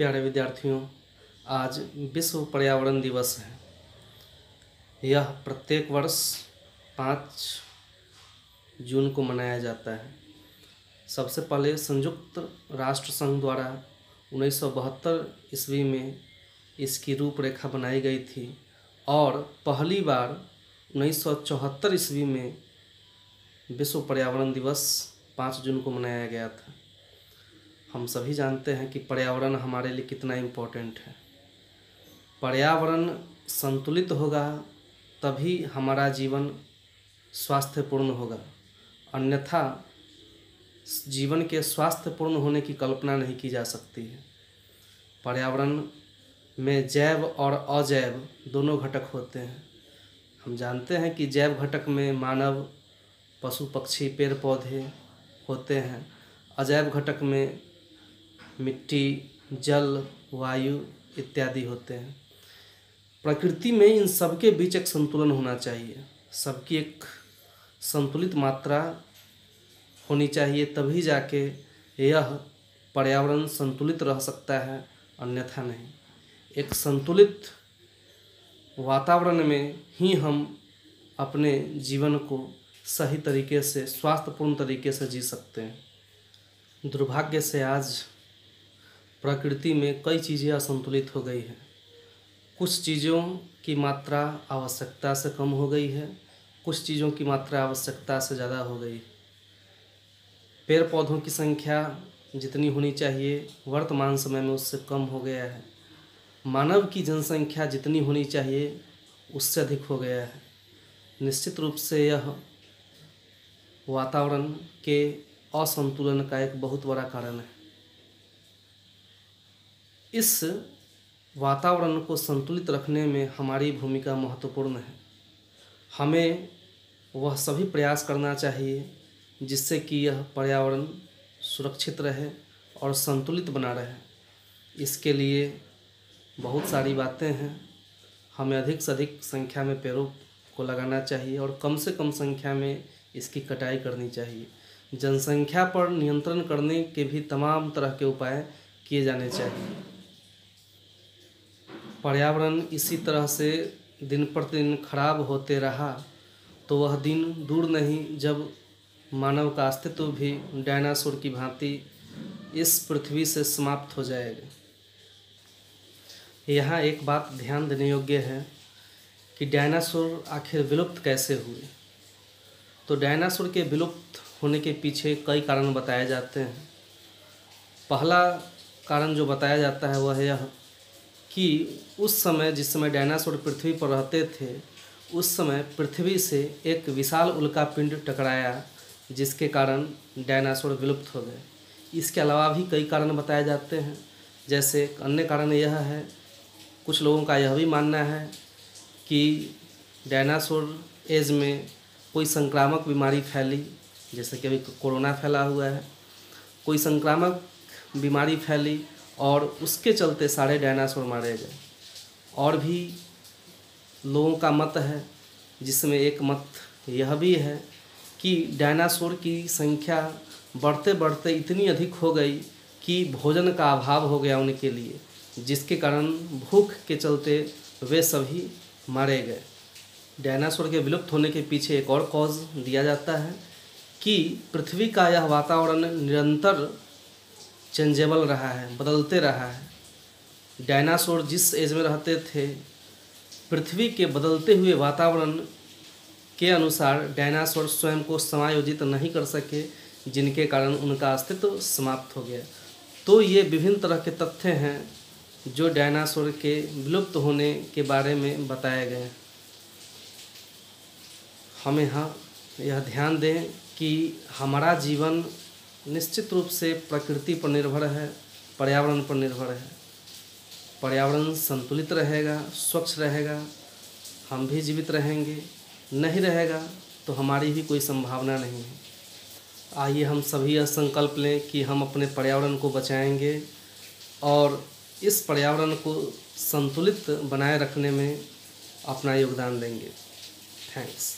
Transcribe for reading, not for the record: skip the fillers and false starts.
प्यारे विद्यार्थियों, आज विश्व पर्यावरण दिवस है। यह प्रत्येक वर्ष 5 जून को मनाया जाता है। सबसे पहले संयुक्त राष्ट्र संघ द्वारा 1972 ईस्वी में इसकी रूपरेखा बनाई गई थी और पहली बार 1974 ईस्वी में विश्व पर्यावरण दिवस 5 जून को मनाया गया था। हम सभी जानते हैं कि पर्यावरण हमारे लिए कितना इम्पोर्टेंट है। पर्यावरण संतुलित होगा तभी हमारा जीवन स्वास्थ्यपूर्ण होगा, अन्यथा जीवन के स्वास्थ्यपूर्ण होने की कल्पना नहीं की जा सकती है। पर्यावरण में जैव और अजैव दोनों घटक होते हैं। हम जानते हैं कि जैव घटक में मानव, पशु पक्षी, पेड़ पौधे होते हैं। अजैव घटक में मिट्टी, जल, वायु इत्यादि होते हैं। प्रकृति में इन सबके बीच एक संतुलन होना चाहिए। सबकी एक संतुलित मात्रा होनी चाहिए, तभी जाके यह पर्यावरण संतुलित रह सकता है, अन्यथा नहीं। एक संतुलित वातावरण में ही हम अपने जीवन को सही तरीके से, स्वास्थ्यपूर्ण तरीके से जी सकते हैं। दुर्भाग्य से आज प्रकृति में कई चीज़ें असंतुलित हो गई हैं। कुछ चीज़ों की मात्रा आवश्यकता से कम हो गई है, कुछ चीज़ों की मात्रा आवश्यकता से ज़्यादा हो गई। पेड़ पौधों की संख्या जितनी होनी चाहिए वर्तमान समय में उससे कम हो गया है। मानव की जनसंख्या जितनी होनी चाहिए उससे अधिक हो गया है। निश्चित रूप से यह वातावरण के असंतुलन का एक बहुत बड़ा कारण है। इस वातावरण को संतुलित रखने में हमारी भूमिका महत्वपूर्ण है। हमें वह सभी प्रयास करना चाहिए जिससे कि यह पर्यावरण सुरक्षित रहे और संतुलित बना रहे। इसके लिए बहुत सारी बातें हैं। हमें अधिक से अधिक संख्या में पेड़ों को लगाना चाहिए और कम से कम संख्या में इसकी कटाई करनी चाहिए। जनसंख्या पर नियंत्रण करने के भी तमाम तरह के उपाय किए जाने चाहिए। पर्यावरण इसी तरह से दिन प्रतिदिन खराब होते रहा तो वह दिन दूर नहीं जब मानव का अस्तित्व भी डायनासोर की भांति इस पृथ्वी से समाप्त हो जाएगा। यहाँ एक बात ध्यान देने योग्य है कि डायनासोर आखिर विलुप्त कैसे हुए। तो डायनासोर के विलुप्त होने के पीछे कई कारण बताए जाते हैं। पहला कारण जो बताया जाता है वह यह कि उस समय, जिस समय डायनासोर पृथ्वी पर रहते थे, उस समय पृथ्वी से एक विशाल उल्का पिंड टकराया जिसके कारण डायनासोर विलुप्त हो गए। इसके अलावा भी कई कारण बताए जाते हैं। जैसे अन्य कारण यह है, कुछ लोगों का यह भी मानना है कि डायनासोर एज में कोई संक्रामक बीमारी फैली, जैसे कि अभी कोरोना फैला हुआ है। कोई संक्रामक बीमारी फैली और उसके चलते सारे डायनासोर मारे गए। और भी लोगों का मत है, जिसमें एक मत यह भी है कि डायनासोर की संख्या बढ़ते बढ़ते इतनी अधिक हो गई कि भोजन का अभाव हो गया उनके लिए, जिसके कारण भूख के चलते वे सभी मारे गए। डायनासोर के विलुप्त होने के पीछे एक और कॉज दिया जाता है कि पृथ्वी का यह वातावरण निरंतर चेंजेबल रहा है, बदलते रहा है। डायनासोर जिस एज में रहते थे, पृथ्वी के बदलते हुए वातावरण के अनुसार डायनासोर स्वयं को समायोजित नहीं कर सके, जिनके कारण उनका अस्तित्व समाप्त हो गया। तो ये विभिन्न तरह के तथ्य हैं जो डायनासोर के विलुप्त होने के बारे में बताए गए हैं। हमें यह ध्यान दें कि हमारा जीवन निश्चित रूप से प्रकृति पर निर्भर है, पर्यावरण पर निर्भर है। पर्यावरण संतुलित रहेगा, स्वच्छ रहेगा, हम भी जीवित रहेंगे। नहीं रहेगा तो हमारी भी कोई संभावना नहीं है। आइए हम सभी यह संकल्प लें कि हम अपने पर्यावरण को बचाएंगे और इस पर्यावरण को संतुलित बनाए रखने में अपना योगदान देंगे। थैंक्स।